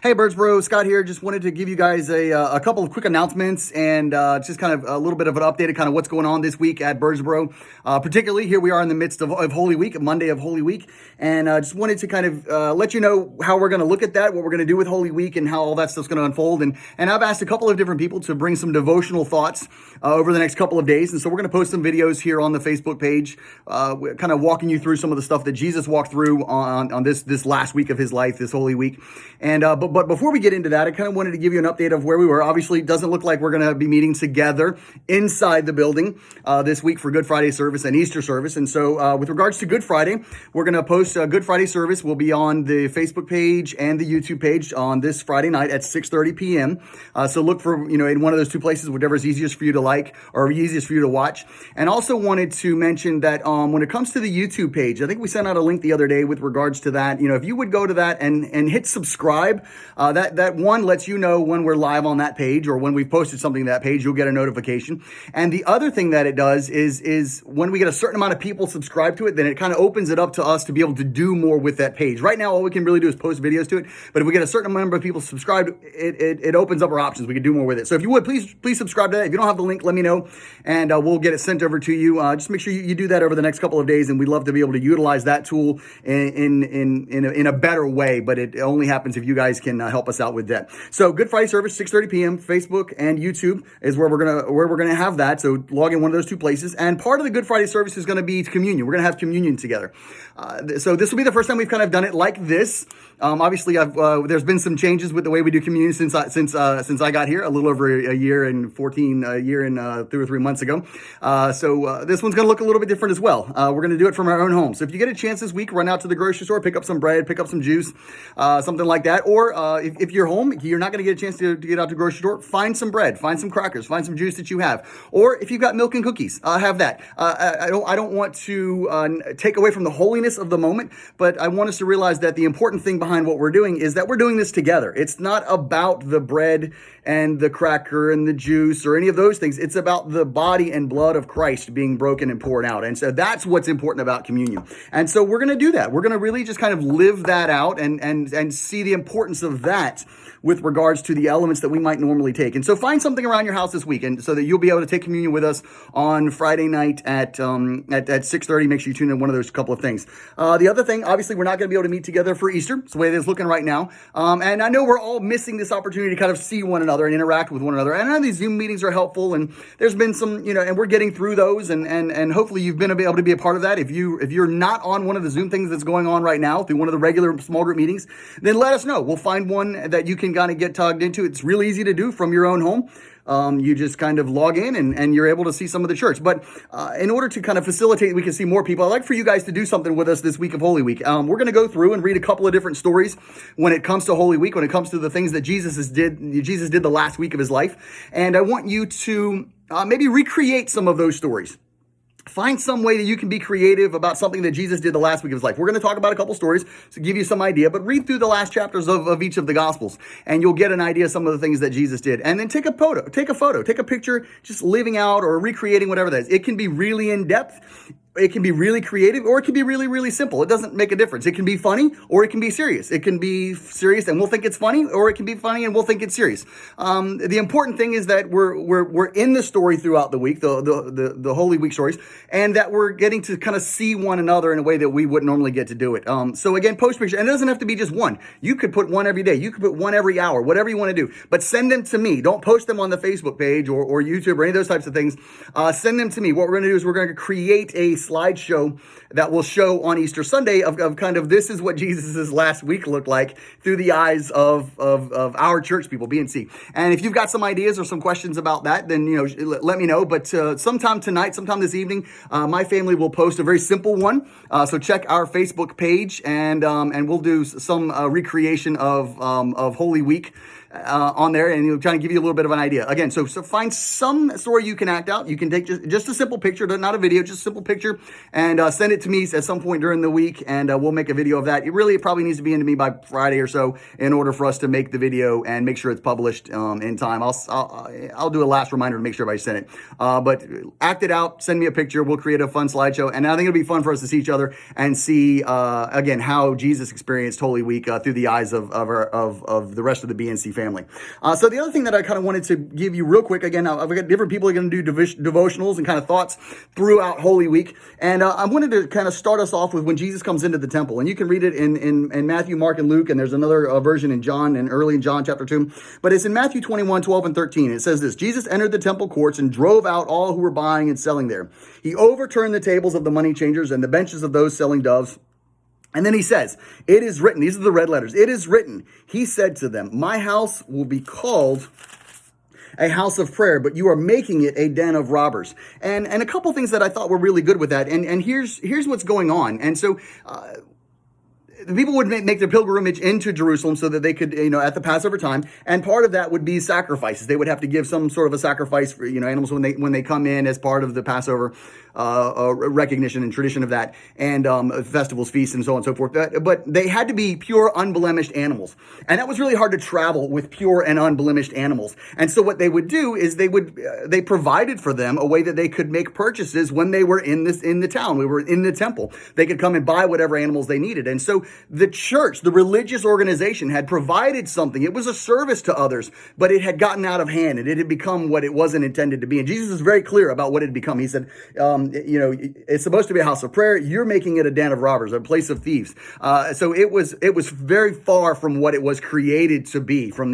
Hey, Birds Bro, Scott here. Just wanted to give you guys a couple of quick announcements and just kind of a little bit of an update of kind of what's going on this week at Birds Bro. Particularly, here we are in the midst of Holy Week, Monday of Holy Week, and just wanted to kind of let you know how we're going to look at that, what we're going to do with Holy Week, and how all that stuff's going to unfold. And I've asked a couple of different people to bring some devotional thoughts over the next couple of days, and so we're going to post some videos here on the Facebook page, kind of walking you through some of the stuff that Jesus walked through on this last week of his life, this Holy Week. And but before we get into that, I kind of wanted to give you an update of where we were. Obviously, it doesn't look like we're going to be meeting together inside the building this week for Good Friday service and Easter service. And so with regards to Good Friday, we're going to post a Good Friday service. Will be on the Facebook page and the YouTube page on this Friday night at 6:30 p.m. So look for, in one of those two places, whatever is easiest for you to like or easiest for you to watch. And also wanted to mention that when it comes to the YouTube page, I think we sent out a link the other day with regards to that. If you would go to that and hit subscribe, that one lets you know when we're live on that page or when we've posted something to that page, you'll get a notification. And the other thing that it does is when we get a certain amount of people subscribe to it, then it kind of opens it up to us to be able to do more with that page. Right now, all we can really do is post videos to it. But if we get a certain number of people subscribed, it opens up our options. We can do more with it. So if you would, please subscribe to that. If you don't have the link, let me know, and we'll get it sent over to you. Just make sure you do that over the next couple of days, and we'd love to be able to utilize that tool in a better way. But it only happens if you guys can help us out with that. So Good Friday service, 6:30 p.m. Facebook and YouTube is where we're gonna have that. So log in one of those two places. And part of the Good Friday service is going to be communion. We're going to have communion together. So this will be the first time we've kind of done it like this. Obviously, there's been some changes with the way we do communion since I got here a little over a year and 2 or 3 months ago. So this one's going to look a little bit different as well. We're going to do it from our own home. So if you get a chance this week, run out to the grocery store, pick up some bread, pick up some juice, something like that. Or if you're home, you're not going to get a chance to get out to the grocery store, find some bread, find some crackers, find some juice that you have. Or if you've got milk and cookies, have that. I don't want to take away from the holiness of the moment, but I want us to realize that the important thing behind what we're doing is that we're doing this together. It's not about the bread and the cracker and the juice or any of those things. It's about the body and blood of Christ being broken and poured out. And so that's what's important about communion. And so we're going to do that. We're going to really just kind of live that out and see the importance of that with regards to the elements that we might normally take. And so find something around your house this weekend so that you'll be able to take communion with us on Friday night at 6:30. Make sure you tune in one of those couple of things. The other thing, obviously, we're not going to be able to meet together for Easter. It's the way it is looking right now. And I know we're all missing this opportunity to kind of see one another and interact with one another. And I know these Zoom meetings are helpful, and there's been some, and we're getting through those, and hopefully you've been able to be a part of that. If you're not on one of the Zoom things that's going on right now through one of the regular small group meetings, then let us know. We'll find one that you can kind of get tugged into. It's really easy to do from your own home. You just kind of log in and you're able to see some of the church. But in order to kind of facilitate, we can see more people, I'd like for you guys to do something with us this week of Holy Week. We're going to go through and read a couple of different stories when it comes to Holy Week, when it comes to the things that Jesus did the last week of his life. And I want you to maybe recreate some of those stories. Find some way that you can be creative about something that Jesus did the last week of his life. We're going to talk about a couple stories to give you some idea, but read through the last chapters of each of the Gospels, and you'll get an idea of some of the things that Jesus did. And then take a photo, take a picture, just living out or recreating whatever that is. It can be really in depth. It can be really creative, or it can be really, really simple. It doesn't make a difference. It can be funny, or it can be serious. It can be serious and we'll think it's funny, or it can be funny and we'll think it's serious. The important thing is that we're in the story throughout the week, the Holy Week stories, and that we're getting to kind of see one another in a way that we wouldn't normally get to do it. So again, post picture, and it doesn't have to be just one. You could put one every day. You could put one every hour, whatever you want to do. But send them to me. Don't post them on the Facebook page or YouTube or any of those types of things. Send them to me. What we're going to do is we're going to create a slideshow that will show on Easter Sunday of kind of this is what Jesus's last week looked like through the eyes of our church people, BNC. And if you've got some ideas or some questions about that, then let me know. But sometime tonight, sometime this evening, my family will post a very simple one. So check our Facebook page, and we'll do some recreation of Holy Week on there, and trying to give you a little bit of an idea. Again, so find some story you can act out. You can take just a simple picture, not a video, just a simple picture, and send it to me at some point during the week, and we'll make a video of that. It probably needs to be into me by Friday or so in order for us to make the video and make sure it's published in time. I'll do a last reminder to make sure everybody sent it. But act it out, send me a picture, we'll create a fun slideshow, and I think it'll be fun for us to see each other and see, again, how Jesus experienced Holy Week through the eyes of the rest of the BNC family. So the other thing that I kind of wanted to give you real quick, again, I've got different people are going to do devotionals and kind of thoughts throughout Holy Week, and I wanted to kind of start us off with when Jesus comes into the temple, and you can read it in Matthew, Mark, and Luke, and there's another version in John, and early in John chapter 2, but it's in Matthew 21, 12, and 13. It says this: Jesus entered the temple courts and drove out all who were buying and selling there. He overturned the tables of the money changers and the benches of those selling doves. And then he says, "It is written," these are the red letters, "It is written, he said to them, my house will be called a house of prayer, but you are making it a den of robbers." And a couple things that I thought were really good with that. And here's what's going on. And so, the people would make their pilgrimage into Jerusalem so that they could, at the Passover time, and part of that would be sacrifices. They would have to give some sort of a sacrifice for, animals when they come in as part of the Passover recognition and tradition of that, and festivals, feasts, and so on and so forth. But they had to be pure, unblemished animals, and that was really hard to travel with pure and unblemished animals. And so what they would do is they provided for them a way that they could make purchases when they were in the town. We were in the temple. They could come and buy whatever animals they needed. And so the church, the religious organization, had provided something. It was a service to others, but it had gotten out of hand, and it had become what it wasn't intended to be. And Jesus is very clear about what it had become. He said, it's supposed to be a house of prayer. You're making it a den of robbers, a place of thieves. So it was very far from what it was created to be, from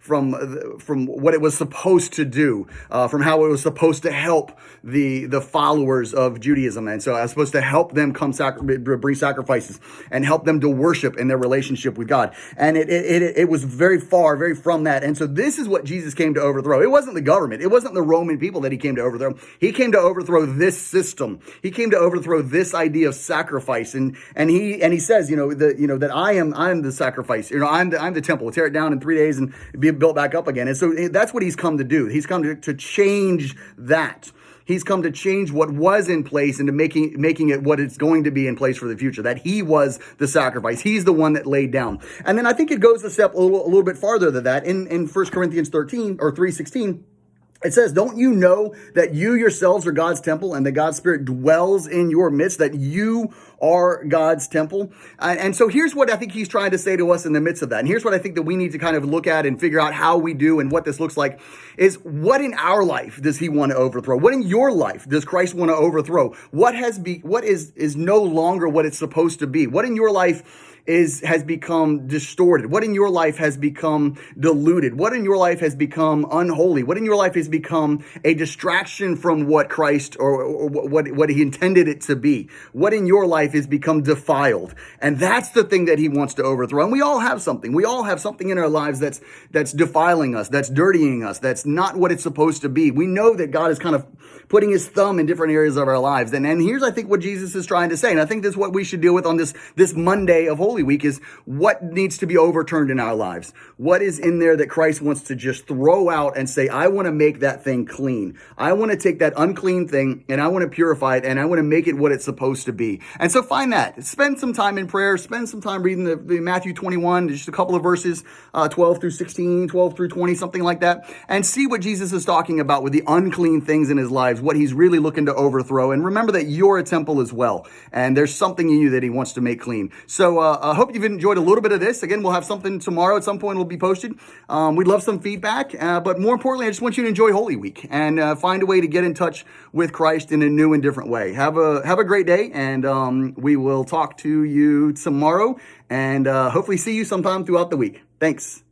what it was supposed to do, from how it was supposed to help the followers of Judaism. And so I was supposed to help them bring sacrifices and help them to worship in their relationship with God. And it was very far, very from that. And so this is what Jesus came to overthrow. It wasn't the government. It wasn't the Roman people that he came to overthrow. He came to overthrow this system. He came to overthrow this idea of sacrifice. And he says, that I am the sacrifice. I'm the temple. We'll tear it down in 3 days and be built back up again. And so that's what he's come to do. He's come to change that. He's come to change what was in place into making it what it's going to be in place for the future, that he was the sacrifice. He's the one that laid down. And then I think it goes a step a little bit farther than that. In 1 Corinthians 13 or 3:16, it says, "Don't you know that you yourselves are God's temple and that God's Spirit dwells in your midst, that you are God's temple?" And so here's what I think he's trying to say to us in the midst of that. And here's what I think that we need to kind of look at and figure out how we do and what this looks like is, what in our life does he want to overthrow? What in your life does Christ want to overthrow? What is no longer what it's supposed to be? What in your life has become distorted? What in your life has become diluted? What in your life has become unholy? What in your life has become a distraction from what Christ or what he intended it to be? What in your life has become defiled? And that's the thing that he wants to overthrow. And we all have something. We all have something in our lives that's defiling us, that's dirtying us, that's not what it's supposed to be. We know that God is kind of putting his thumb in different areas of our lives. And here's, I think, what Jesus is trying to say. And I think this is what we should deal with on this Monday of Holy Week, is what needs to be overturned in our lives. What is in there that Christ wants to just throw out and say, I want to make that thing clean. I want to take that unclean thing and I want to purify it and I want to make it what it's supposed to be. And so find that. Spend some time in prayer. Spend some time reading the Matthew 21, just a couple of verses, 12 through 16, 12 through 20, something like that. And see what Jesus is talking about with the unclean things in his lives, what he's really looking to overthrow. And remember that you're a temple as well. And there's something in you that he wants to make clean. So I hope you've enjoyed a little bit of this. Again, we'll have something tomorrow at some point. It'll be posted. We'd love some feedback. But more importantly, I just want you to enjoy Holy Week and find a way to get in touch with Christ in a new and different way. Have a great day. And we will talk to you tomorrow and hopefully see you sometime throughout the week. Thanks.